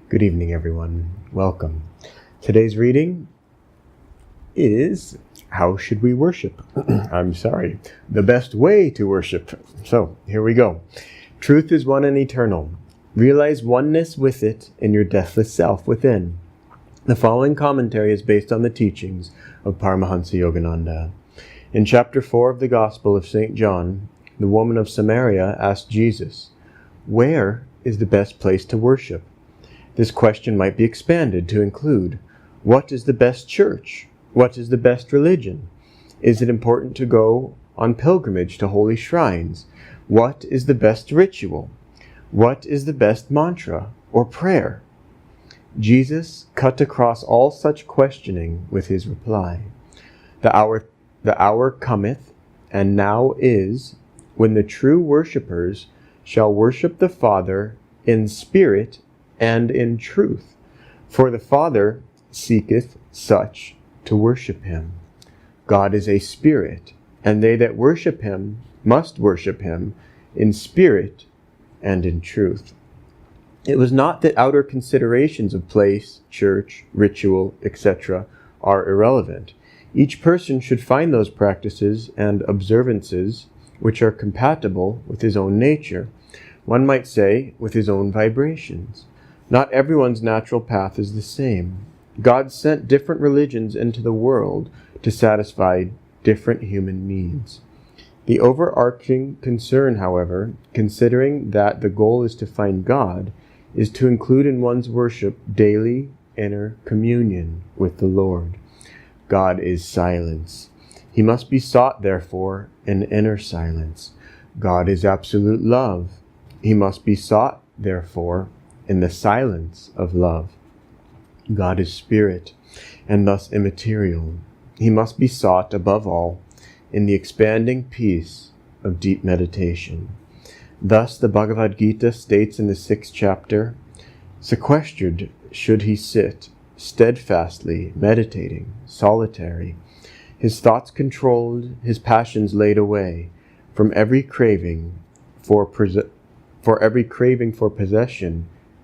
Good evening, everyone. Welcome. Today's reading is How Should We Worship? The best way to worship. So, here we go. Truth is one and eternal. Realize oneness with it in your deathless self within. The following commentary is based on the teachings of Paramahansa Yogananda. In chapter 4 of the Gospel of St. John, the woman of Samaria asked Jesus, "Where is the best place to worship?" This question might be expanded to include, what is the best church? What is the best religion? Is it important to go on pilgrimage to holy shrines? What is the best ritual? What is the best mantra or prayer? Jesus cut across all such questioning with his reply. The hour cometh, and now is, when the true worshippers shall worship the Father in spirit and in truth, for the Father seeketh such to worship him. God is a spirit, and they that worship him must worship him in spirit and in truth. It was not that outer considerations of place, church, ritual, etc. are irrelevant. Each person should find those practices and observances which are compatible with his own nature, one might say with his own vibrations. Not everyone's natural path is the same. God sent different religions into the world to satisfy different human needs. The overarching concern, however, considering that the goal is to find God, is to include in one's worship daily inner communion with the Lord. God is silence. He must be sought, therefore, in inner silence. God is absolute love. He must be sought, therefore, in the silence of love. God is spirit, and thus immaterial. He must be sought, above all, in the expanding peace of deep meditation. Thus the Bhagavad Gita states in the 6th chapter, sequestered should he sit, steadfastly meditating, solitary, his thoughts controlled, his passions laid away, from every craving for possession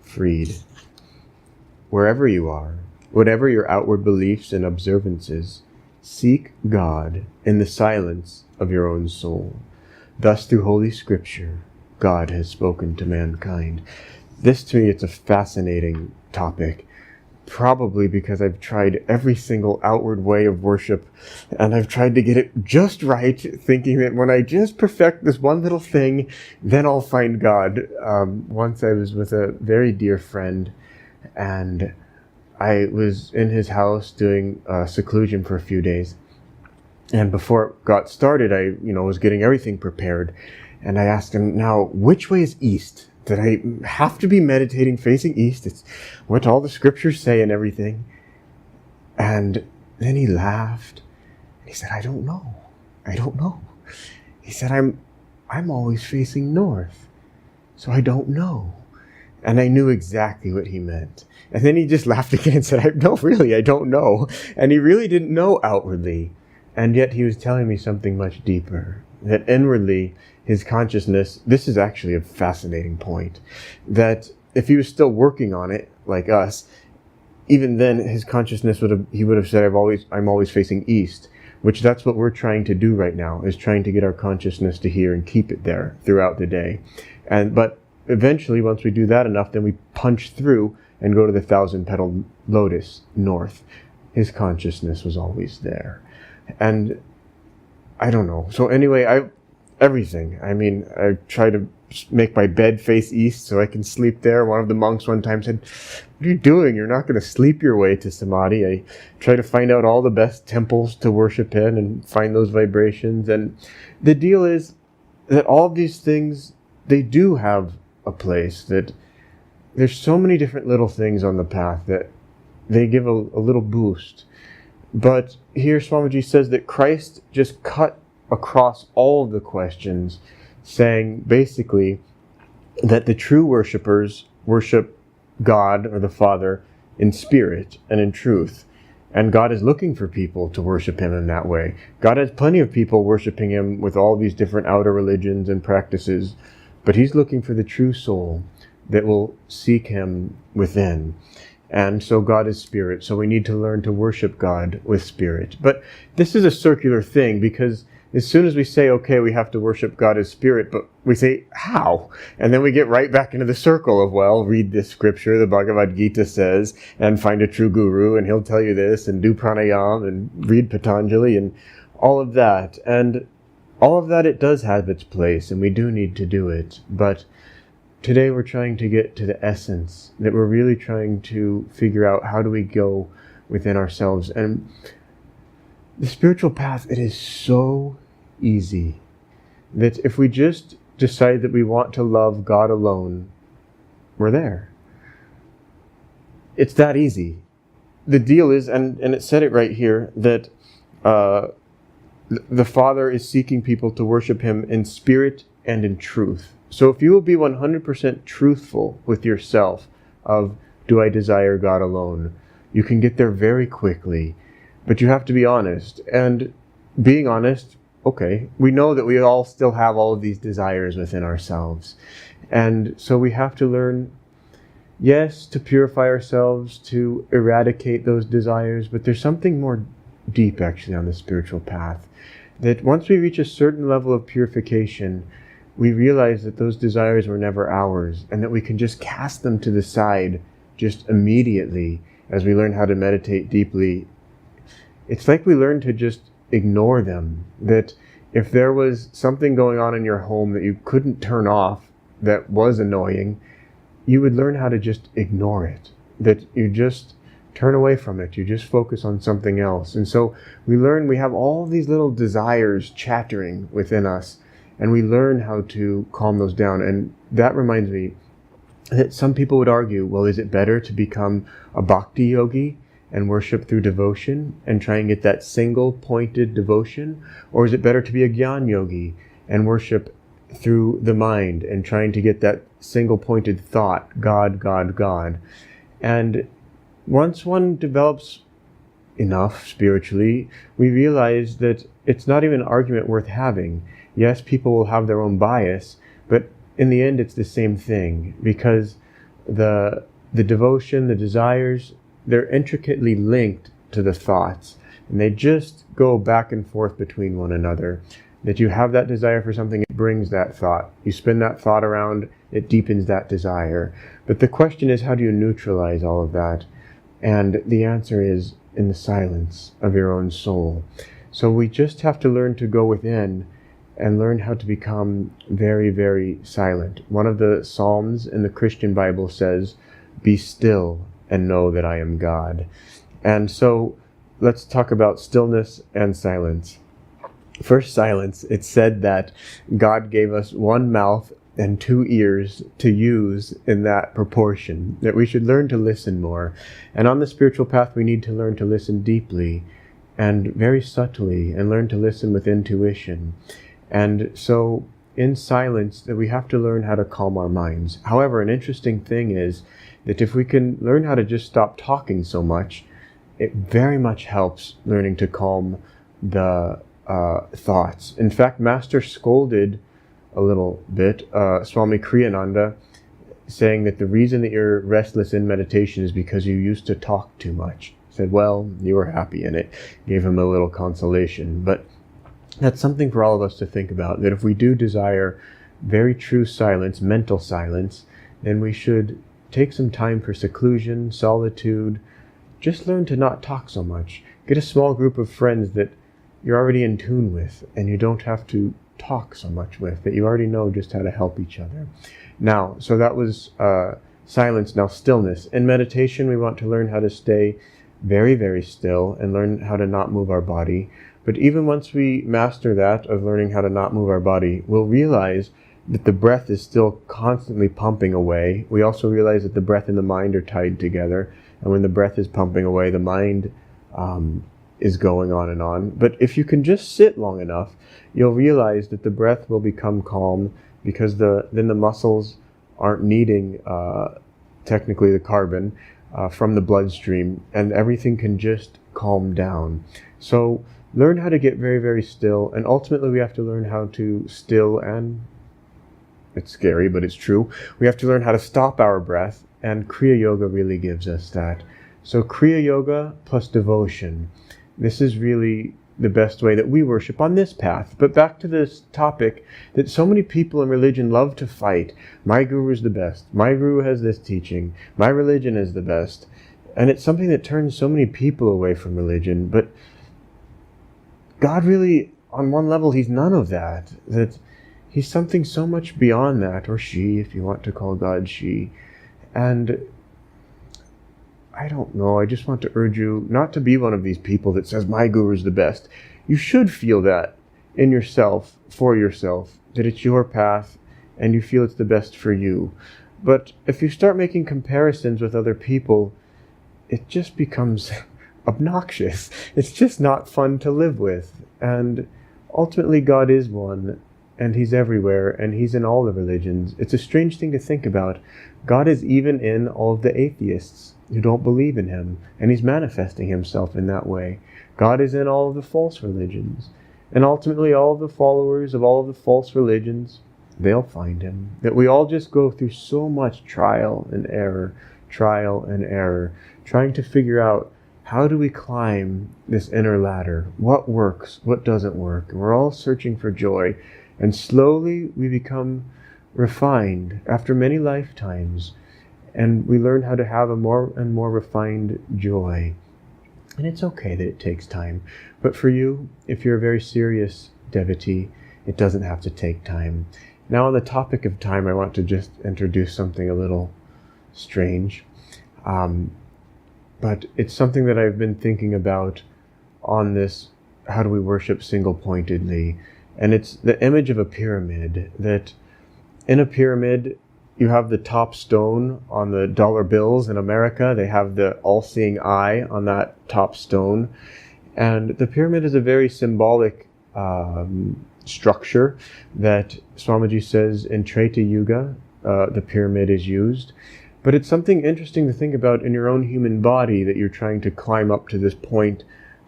freed. Wherever you are, whatever your outward beliefs and observances, seek God in the silence of your own soul. Thus, through Holy Scripture, God has spoken to mankind. This, to me, it's a fascinating topic, probably because I've tried every single outward way of worship, and I've tried to get it just right, thinking that when I just perfect this one little thing, then I'll find God. Once I was with a very dear friend, and I was in his house doing seclusion for a few days. And before it got started, I was getting everything prepared. And I asked him, now, which way is east? Did I have to be meditating facing east? It's what all the scriptures say and everything. And then he laughed. He said, I don't know. He said, I'm always facing north. So I don't know. And I knew exactly what he meant. And then he just laughed again and said, no, really, I don't know. And he really didn't know outwardly. And yet he was telling me something much deeper. That inwardly, his consciousness, this is actually a fascinating point, that if he was still working on it, like us, even then his consciousness would have said, I'm always facing east, which that's what we're trying to do right now, is trying to get our consciousness to here and keep it there throughout the day. But eventually, once we do that enough, then we punch through and go to the 1,000-petal lotus north. His consciousness was always there. And I don't know. So anyway, I try to make my bed face east so I can sleep there. One of the monks one time said, what are you doing? You're not going to sleep your way to samadhi. I try to find out all the best temples to worship in and find those vibrations. And the deal is that all of these things, they do have a place. That there's so many different little things on the path that they give a little boost. But here Swamiji says that Christ just cut across all of the questions, saying basically that the true worshippers worship God or the Father in spirit and in truth. And God is looking for people to worship him in that way. God has plenty of people worshiping him with all these different outer religions and practices, but he's looking for the true soul, that will seek him within. And so God is spirit, so we need to learn to worship God with spirit. But this is a circular thing, because as soon as we say, okay, we have to worship God as spirit, but we say, how? And then we get right back into the circle of, well, read this scripture, the Bhagavad Gita says, and find a true guru, and he'll tell you this, and do pranayam, and read Patanjali, and all of that. And all of that, it does have its place, and we do need to do it. But today we're trying to get to the essence, that we're really trying to figure out how do we go within ourselves. And the spiritual path, it is so easy that if we just decide that we want to love God alone, we're there. It's that easy. The deal is, and it said it right here, that the Father is seeking people to worship him in spirit and in truth. So if you will be 100% truthful with yourself of, do I desire God alone? You can get there very quickly, but you have to be honest. And being honest, okay, we know that we all still have all of these desires within ourselves. And so we have to learn, yes, to purify ourselves, to eradicate those desires, but there's something more deep actually on the spiritual path. That once we reach a certain level of purification, we realize that those desires were never ours, and that we can just cast them to the side just immediately as we learn how to meditate deeply. It's like we learn to just ignore them. That if there was something going on in your home that you couldn't turn off that was annoying, you would learn how to just ignore it. That you just turn away from it. You just focus on something else. And so we learn we have all these little desires chattering within us, and we learn how to calm those down. And that reminds me that some people would argue, well, is it better to become a bhakti yogi and worship through devotion and try and get that single pointed devotion? Or is it better to be a jnana yogi and worship through the mind and trying to get that single pointed thought, God, God, God? And once one develops enough spiritually, we realize that it's not even an argument worth having. Yes, people will have their own bias, but in the end it's the same thing, because the devotion, the desires, they're intricately linked to the thoughts, and they just go back and forth between one another. That you have that desire for something, it brings that thought. You spin that thought around, it deepens that desire. But the question is, how do you neutralize all of that? And the answer is in the silence of your own soul. So we just have to learn to go within and learn how to become very, very silent. One of the Psalms in the Christian Bible says, "Be still and know that I am God." And so let's talk about stillness and silence. First, silence. It's said that God gave us one mouth and two ears to use in that proportion, that we should learn to listen more. And on the spiritual path, we need to learn to listen deeply and very subtly, and learn to listen with intuition. And so in silence, that we have to learn how to calm our minds. However, an interesting thing is that if we can learn how to just stop talking so much, it very much helps learning to calm the thoughts. In fact, Master scolded a little bit Swami Kriyananda, saying that the reason that you're restless in meditation is because you used to talk too much. He said, well, you were happy in it. Gave him a little consolation. But that's something for all of us to think about, that if we do desire very true silence, mental silence, then we should take some time for seclusion, solitude. Just learn to not talk so much. Get a small group of friends that you're already in tune with, and you don't have to talk so much with, that you already know just how to help each other. Now, so that was silence. Now, stillness. In meditation, we want to learn how to stay very, very still and learn how to not move our body. But even once we master that, of learning how to not move our body, we'll realize that the breath is still constantly pumping away. We also realize that the breath and the mind are tied together. And when the breath is pumping away, the mind is going on and on. But if you can just sit long enough, you'll realize that the breath will become calm, because then the muscles aren't needing technically the carbon from the bloodstream, and everything can just calm down. So learn how to get very, very still, and ultimately we have to learn how to still and It's scary, but it's true. We have to learn how to stop our breath, and Kriya Yoga really gives us that. So Kriya Yoga plus devotion. This is really the best way that we worship on this path. But back to this topic that so many people in religion love to fight. My guru is the best. My guru has this teaching. My religion is the best. And it's something that turns so many people away from religion. But God really, on one level, he's none of that. That he's something so much beyond that, or she, if you want to call God she. And I don't know, I just want to urge you not to be one of these people that says, my guru is the best. You should feel that in yourself, for yourself, that it's your path, and you feel it's the best for you. But if you start making comparisons with other people, it just becomes obnoxious. It's just not fun to live with. And ultimately, God is one, and he's everywhere, and he's in all the religions. It's a strange thing to think about. God is even in all of the atheists who don't believe in him, and he's manifesting himself in that way. God is in all of the false religions, and ultimately all of the followers of all of the false religions, they'll find him. That we all just go through so much trial and error, trying to figure out, how do we climb this inner ladder? What works? What doesn't work? And we're all searching for joy. And slowly we become refined after many lifetimes. And we learn how to have a more and more refined joy. And it's okay that it takes time. But for you, if you're a very serious devotee, it doesn't have to take time. Now on the topic of time, I want to just introduce something a little strange. But it's something that I've been thinking about on this, how do we worship single-pointedly? And it's the image of a pyramid, that in a pyramid, you have the top stone on the dollar bills in America. They have the all-seeing eye on that top stone. And the pyramid is a very symbolic structure that Swamiji says in Treta Yuga, the pyramid is used. But it's something interesting to think about in your own human body, that you're trying to climb up to this point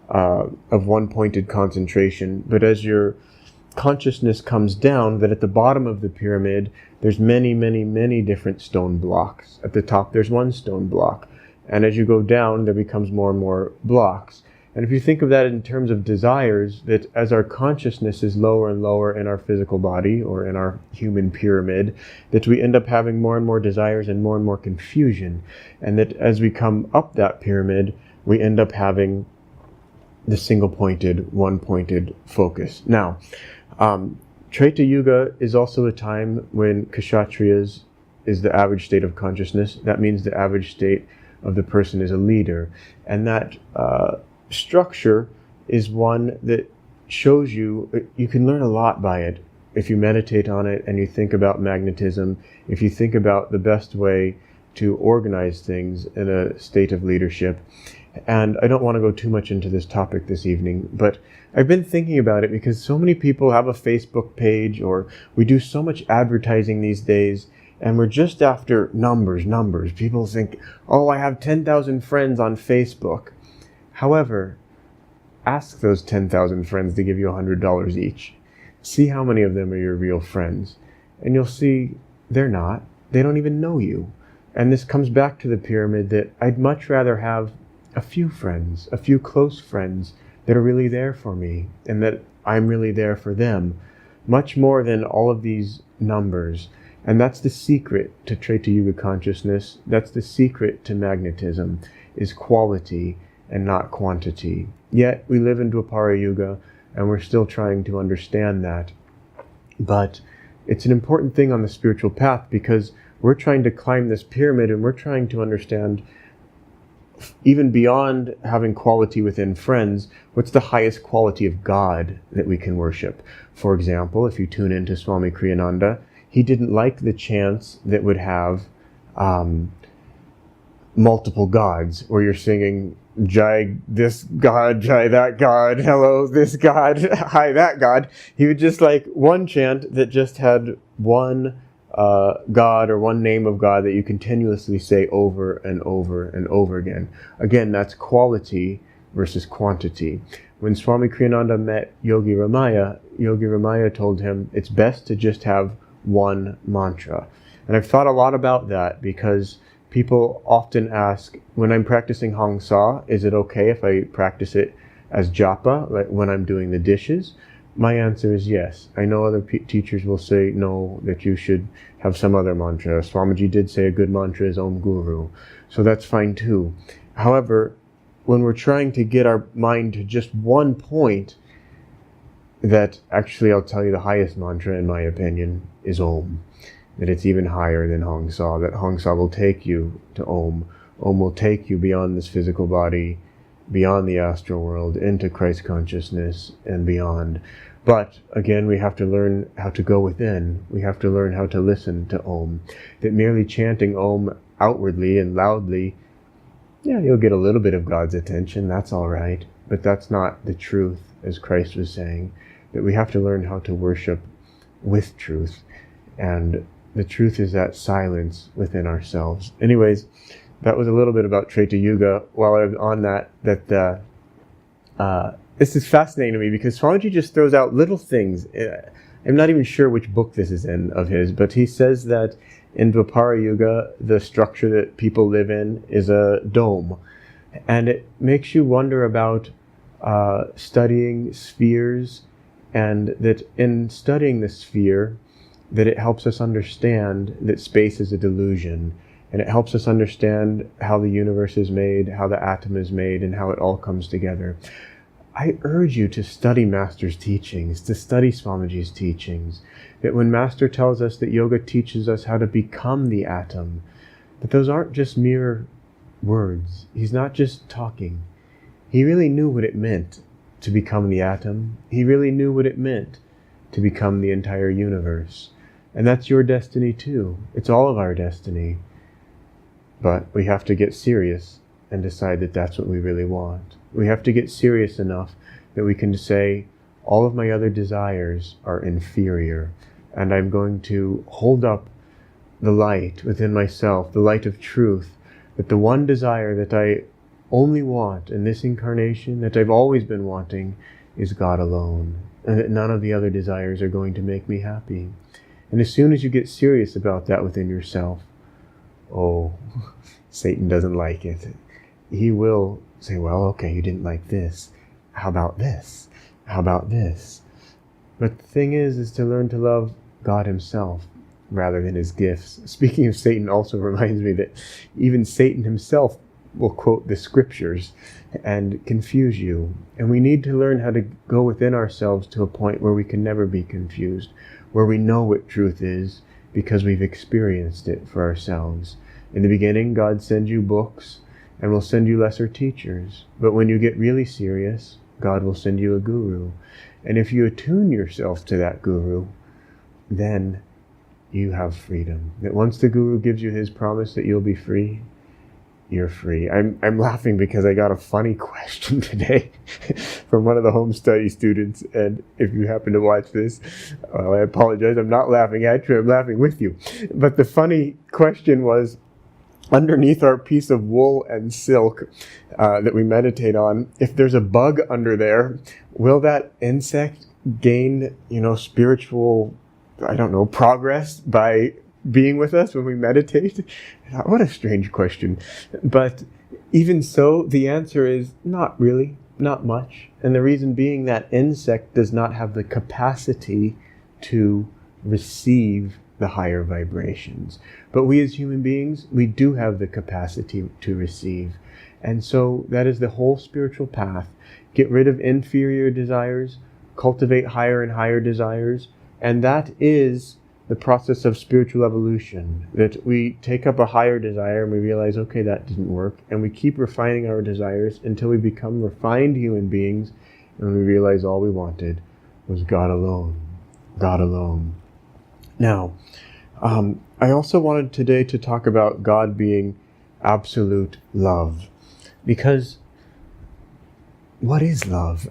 of one-pointed concentration. But as your consciousness comes down, that at the bottom of the pyramid, there's many, many, many different stone blocks. At the top, there's one stone block. And as you go down, there becomes more and more blocks. And if you think of that in terms of desires, that as our consciousness is lower and lower in our physical body, or in our human pyramid, that we end up having more and more desires and more confusion. And that as we come up that pyramid, we end up having the single-pointed, one-pointed focus. Now, Treta Yuga is also a time when Kshatriyas is the average state of consciousness. That means the average state of the person is a leader. And that structure is one that shows you can learn a lot by it if you meditate on it and you think about magnetism, if you think about the best way to organize things in a state of leadership. And I don't want to go too much into this topic this evening, but I've been thinking about it because so many people have a Facebook page, or we do so much advertising these days, and we're just after numbers. People think, oh, I have 10,000 friends on Facebook. However, ask those 10,000 friends to give you $100 each. See how many of them are your real friends. And you'll see they're not. They don't even know you. And this comes back to the pyramid, that I'd much rather have a few friends, a few close friends that are really there for me, and that I'm really there for them, much more than all of these numbers. And that's the secret to Treta Yuga consciousness. That's the secret to magnetism, is quality and not quantity. Yet we live in Dwapara Yuga, and we're still trying to understand that. But it's an important thing on the spiritual path, because we're trying to climb this pyramid, and we're trying to understand, even beyond having quality within friends, what's the highest quality of God that we can worship. For example, if you tune into Swami Kriyananda, he didn't like the chants that would have multiple gods, where you're singing Jai this God, Jai that God, hello this God, hi that God. He would just like one chant that just had one God, or one name of God, that you continuously say over and over and over again. Again, that's quality versus quantity. When Swami Kriyananda met Yogi Ramaya told him it's best to just have one mantra. And I've thought a lot about that because people often ask, when I'm practicing Hong Sa, is it okay if I practice it as japa, like when I'm doing the dishes? My answer is yes. I know other teachers will say no, that you should have some other mantra. Swamiji did say a good mantra is Om Guru, so that's fine too. However, when we're trying to get our mind to just one point, that actually, I'll tell you, the highest mantra in my opinion is Om. That it's even higher than Hong Sa, that Hong Sa will take you to Om. Om will take you beyond this physical body, beyond the astral world, into Christ consciousness and beyond. But again, we have to learn how to go within. We have to learn how to listen to Om. That merely chanting Om outwardly and loudly, yeah, you'll get a little bit of God's attention, that's all right. But that's not the truth, as Christ was saying. That we have to learn how to worship with truth. And the truth is that silence within ourselves. Anyways, that was a little bit about Treta Yuga. While I was on that, this is fascinating to me because Swamiji just throws out little things. I'm not even sure which book this is in of his, but he says that in Dwapara Yuga, the structure that people live in is a dome. And it makes you wonder about studying spheres, and that in studying the sphere, that it helps us understand that space is a delusion, and it helps us understand how the universe is made, how the atom is made, and how it all comes together. I urge you to study Master's teachings, to study Swamiji's teachings, that when Master tells us that yoga teaches us how to become the atom, that those aren't just mere words. He's not just talking. He really knew what it meant to become the atom. He really knew what it meant to become the entire universe. And that's your destiny too. It's all of our destiny. But we have to get serious and decide that that's what we really want. We have to get serious enough that we can say, all of my other desires are inferior, and I'm going to hold up the light within myself, the light of truth, that the one desire that I only want in this incarnation, that I've always been wanting, is God alone, and that none of the other desires are going to make me happy. And as soon as you get serious about that within yourself, oh, Satan doesn't like it. He will say, well, okay, you didn't like this. How about this? How about this? But the thing is to learn to love God himself rather than his gifts. Speaking of Satan also reminds me that even Satan himself will quote the scriptures and confuse you. And we need to learn how to go within ourselves to a point where we can never be confused, where we know what truth is because we've experienced it for ourselves. In the beginning, God sends you books and will send you lesser teachers. But when you get really serious, God will send you a guru. And if you attune yourself to that guru, then you have freedom. That once the guru gives you his promise that you'll be free, you're free. I'm laughing because I got a funny question today from one of the home study students, and if you happen to watch this, well, I apologize. I'm not laughing at you. I'm laughing with you. But the funny question was, underneath our piece of wool and silk that we meditate on, if there's a bug under there, will that insect gain, spiritual, progress by being with us when we meditate? What a strange question. But even so, the answer is not really, not much. And the reason being that insect does not have the capacity to receive the higher vibrations. But we as human beings, we do have the capacity to receive. And so that is the whole spiritual path. Get rid of inferior desires, cultivate higher and higher desires, and that is the process of spiritual evolution, that we take up a higher desire and we realize, okay, that didn't work, and we keep refining our desires until we become refined human beings, and we realize all we wanted was God alone. God alone. Now, I also wanted today to talk about God being absolute love, because what is love?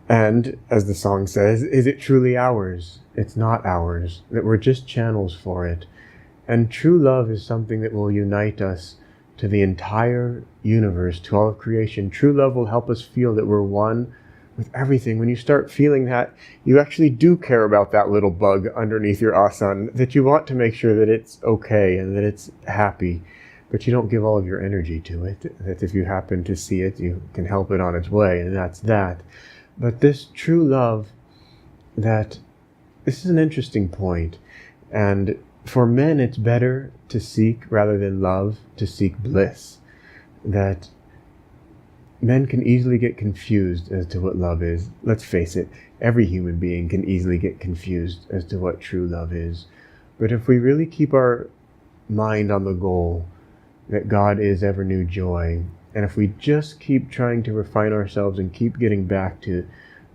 And as the song says, is it truly ours? It's not ours, that we're just channels for it. And true love is something that will unite us to the entire universe, to all of creation. True love will help us feel that we're one with everything, when you start feeling that, you actually do care about that little bug underneath your asan, that you want to make sure that it's okay and that it's happy, but you don't give all of your energy to it, that if you happen to see it, you can help it on its way, and that's that. But this true love, that this is an interesting point, and for men it's better to seek, rather than love, to seek bliss. That men can easily get confused as to what love is. Let's face it, every human being can easily get confused as to what true love is. But if we really keep our mind on the goal, that God is ever new joy, and if we just keep trying to refine ourselves and keep getting back to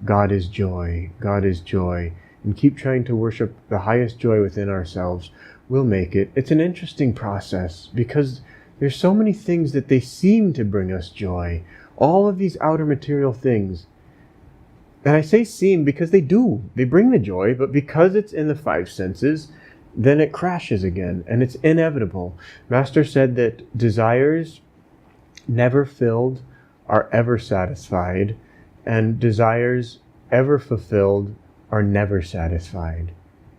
God is joy, and keep trying to worship the highest joy within ourselves, we'll make it. It's an interesting process, because there's so many things that they seem to bring us joy. All of these outer material things. And I say seem because they do. They bring the joy, but because it's in the five senses, then it crashes again, and it's inevitable. Master said that desires never filled are ever satisfied, and desires ever fulfilled are never satisfied.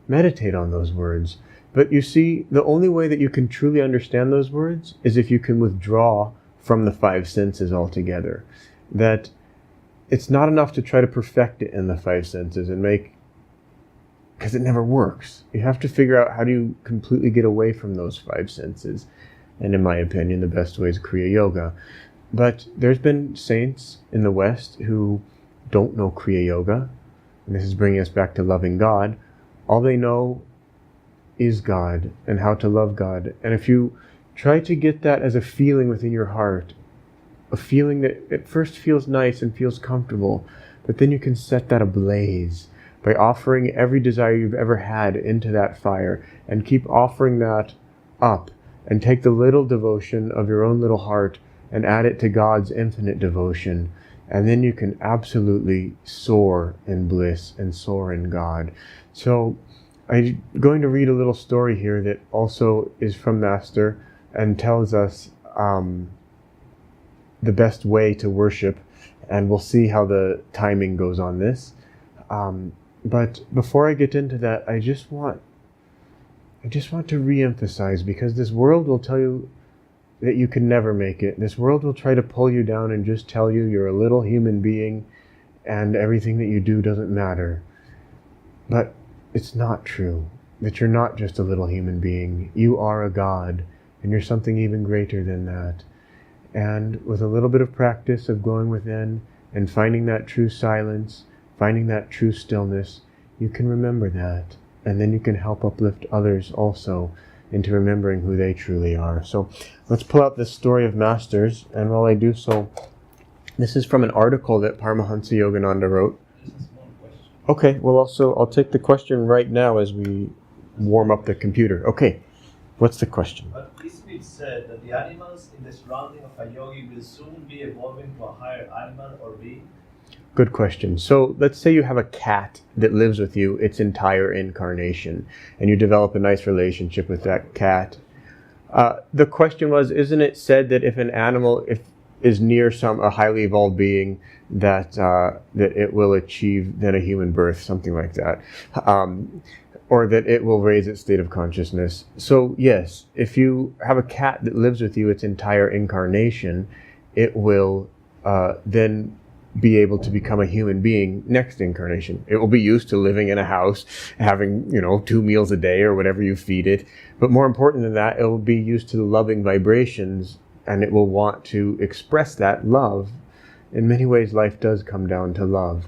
Meditate on those words. But you see, the only way that you can truly understand those words is if you can withdraw from the five senses altogether. That it's not enough to try to perfect it in the five senses and make, because it never works. You have to figure out, how do you completely get away from those five senses? And in my opinion, the best way is Kriya Yoga. But there's been saints in the West who don't know Kriya Yoga, and this is bringing us back to loving God. All they know is God and how to love God. And if you try to get that as a feeling within your heart, a feeling that at first feels nice and feels comfortable, but then you can set that ablaze by offering every desire you've ever had into that fire, and keep offering that up, and take the little devotion of your own little heart and add it to God's infinite devotion, and then you can absolutely soar in bliss and soar in God. So I'm going to read a little story here that also is from Master and tells us the best way to worship, and we'll see how the timing goes on this. But before I get into that, I just want to re-emphasize, because this world will tell you that you can never make it. This world will try to pull you down and just tell you you're a little human being and everything that you do doesn't matter. But it's not true, that you're not just a little human being. You are a God, and you're something even greater than that. And with a little bit of practice of going within and finding that true silence, finding that true stillness, you can remember that. And then you can help uplift others also into remembering who they truly are. So let's pull out this story of Masters. And while I do so, this is from an article that Paramahansa Yogananda wrote. Okay, well I'll take the question right now as we warm up the computer. Okay, what's the question? But Ismit said that the animals in the surrounding of a yogi will soon be evolving to a higher animal or being. Good question. So let's say you have a cat that lives with you its entire incarnation, and you develop a nice relationship with that cat. The question was, isn't it said that if an animal is near a highly evolved being, that it will achieve then a human birth, something like that, or that it will raise its state of consciousness? So yes, if you have a cat that lives with you its entire incarnation, it will then be able to become a human being next incarnation. It will be used to living in a house, having 2 meals a day or whatever you feed it. But more important than that, it will be used to the loving vibrations, and it will want to express that love. In many ways, life does come down to love.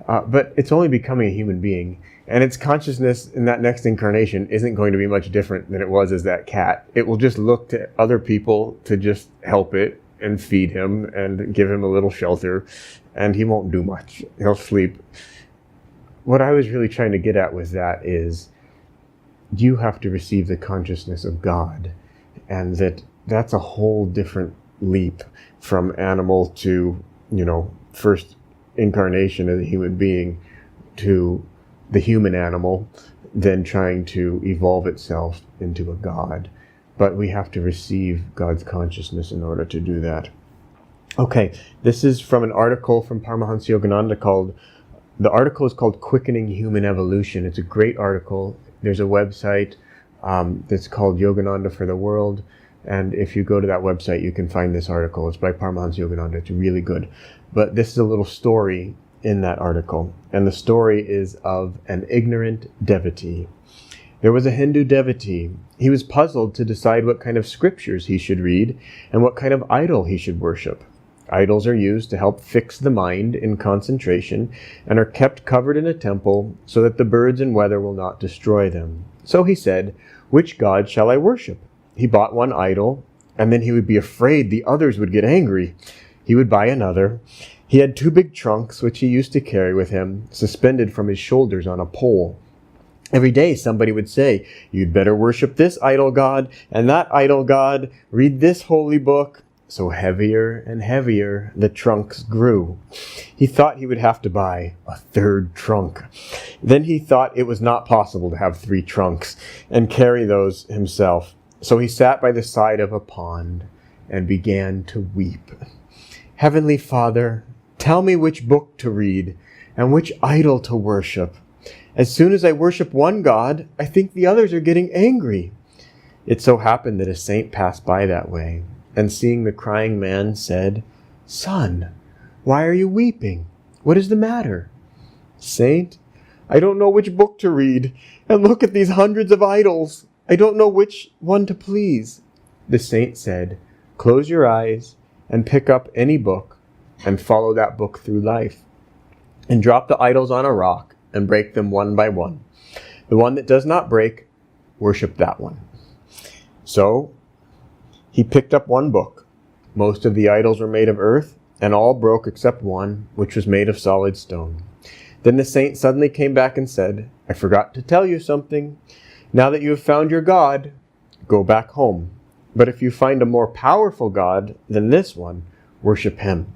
But it's only becoming a human being. And its consciousness in that next incarnation isn't going to be much different than it was as that cat. It will just look to other people to just help it and feed him and give him a little shelter, and he won't do much. He'll sleep. What I was really trying to get at with that is, you have to receive the consciousness of God, and that's a whole different leap from animal to, first incarnation as a human being to the human animal, then trying to evolve itself into a God. But we have to receive God's consciousness in order to do that. Okay, this is from an article from Paramahansa Yogananda the article is called Quickening Human Evolution. It's a great article. There's a website that's called Yogananda for the World. And if you go to that website, you can find this article. It's by Paramahansa Yogananda. It's really good. But this is a little story in that article. And the story is of an ignorant devotee. There was a Hindu devotee. He was puzzled to decide what kind of scriptures he should read and what kind of idol he should worship. Idols are used to help fix the mind in concentration and are kept covered in a temple so that the birds and weather will not destroy them. So he said, "Which god shall I worship?" He bought one idol, and then he would be afraid the others would get angry. He would buy another. He had 2 big trunks, which he used to carry with him, suspended from his shoulders on a pole. Every day somebody would say, "You'd better worship this idol god and that idol god, read this holy book." So heavier and heavier the trunks grew. He thought he would have to buy a 3rd trunk. Then he thought it was not possible to have 3 trunks and carry those himself. So he sat by the side of a pond and began to weep. "Heavenly Father, tell me which book to read and which idol to worship. As soon as I worship one god, I think the others are getting angry." It so happened that a saint passed by that way, and seeing the crying man said, "Son, why are you weeping? What is the matter?" "Saint, I don't know which book to read, and look at these hundreds of idols. I don't know which one to please." The saint said, "Close your eyes and pick up any book and follow that book through life. And drop the idols on a rock and break them one by one. The one that does not break, worship that one." So he picked up one book. Most of the idols were made of earth, and all broke except one, which was made of solid stone. Then the saint suddenly came back and said, "I forgot to tell you something. Now that you have found your God, go back home. But if you find a more powerful God than this one, worship him.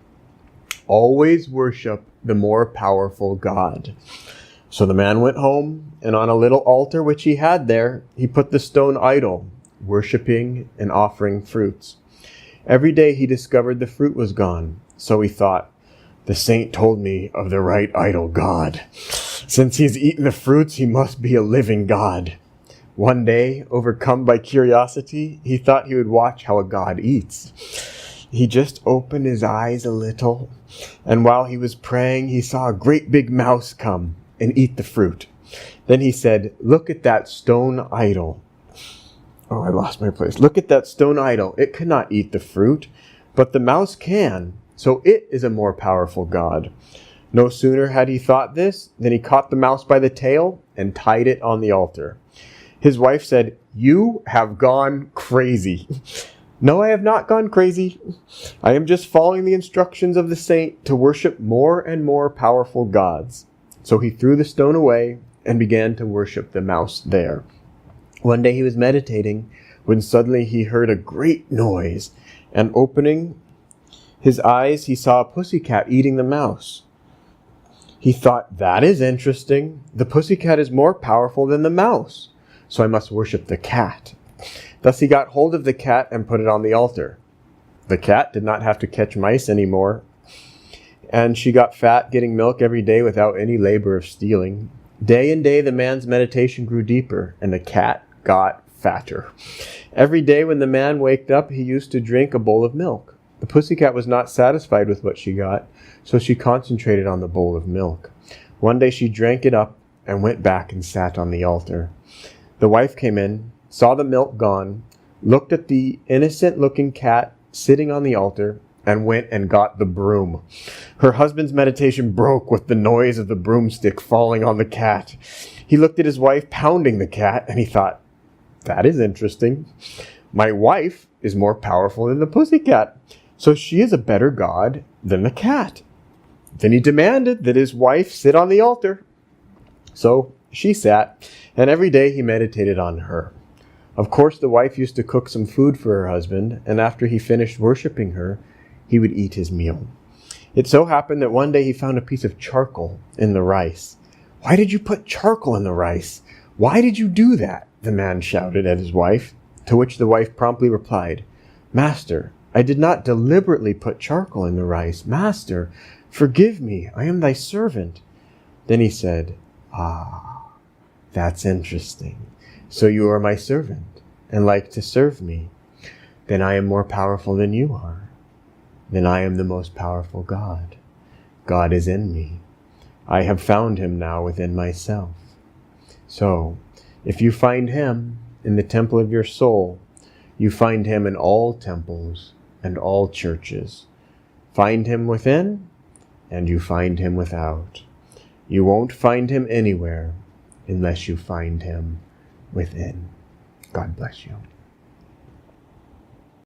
Always worship the more powerful God." So the man went home, and on a little altar which he had there, he put the stone idol, worshipping and offering fruits. Every day he discovered the fruit was gone. So he thought, "The saint told me of the right idol god. Since he's eaten the fruits, he must be a living god." One day, overcome by curiosity, he thought he would watch how a god eats. He just opened his eyes a little, and while he was praying, he saw a great big mouse come and eat the fruit. Then he said, "Look at that stone idol." Oh, I lost my place. "Look at that stone idol. It cannot eat the fruit, but the mouse can, so it is a more powerful god." No sooner had he thought this than he caught the mouse by the tail and tied it on the altar. His wife said, "You have gone crazy." "No, I have not gone crazy. I am just following the instructions of the saint to worship more and more powerful gods." So he threw the stone away and began to worship the mouse there. One day he was meditating when suddenly he heard a great noise, and opening his eyes, he saw a pussycat eating the mouse. He thought, "That is interesting. The pussycat is more powerful than the mouse, so I must worship the cat." Thus he got hold of the cat and put it on the altar. The cat did not have to catch mice anymore, and she got fat getting milk every day without any labor of stealing. Day and day the man's meditation grew deeper, and the cat got fatter. Every day when the man waked up, he used to drink a bowl of milk. The pussycat was not satisfied with what she got, so she concentrated on the bowl of milk. One day she drank it up and went back and sat on the altar. The wife came in, saw the milk gone, looked at the innocent-looking cat sitting on the altar, and went and got the broom. Her husband's meditation broke with the noise of the broomstick falling on the cat. He looked at his wife pounding the cat, and he thought, "That is interesting. My wife is more powerful than the pussycat, so she is a better god than the cat." Then he demanded that his wife sit on the altar. So she sat, and every day he meditated on her. Of course, the wife used to cook some food for her husband, and after he finished worshiping her, he would eat his meal. It so happened that one day he found a piece of charcoal in the rice. "Why did you put charcoal in the rice? Why did you do that?" the man shouted at his wife, to which the wife promptly replied, "Master, I did not deliberately put charcoal in the rice. Master, forgive me. I am thy servant." Then he said, "Ah, that's interesting. So you are my servant and like to serve me. Then I am more powerful than you are. Then I am the most powerful God. God is in me. I have found him now within myself. So, if you find him in the temple of your soul, you find him in all temples and all churches. Find him within, and you find him without. You won't find him anywhere unless you find him within." God bless you.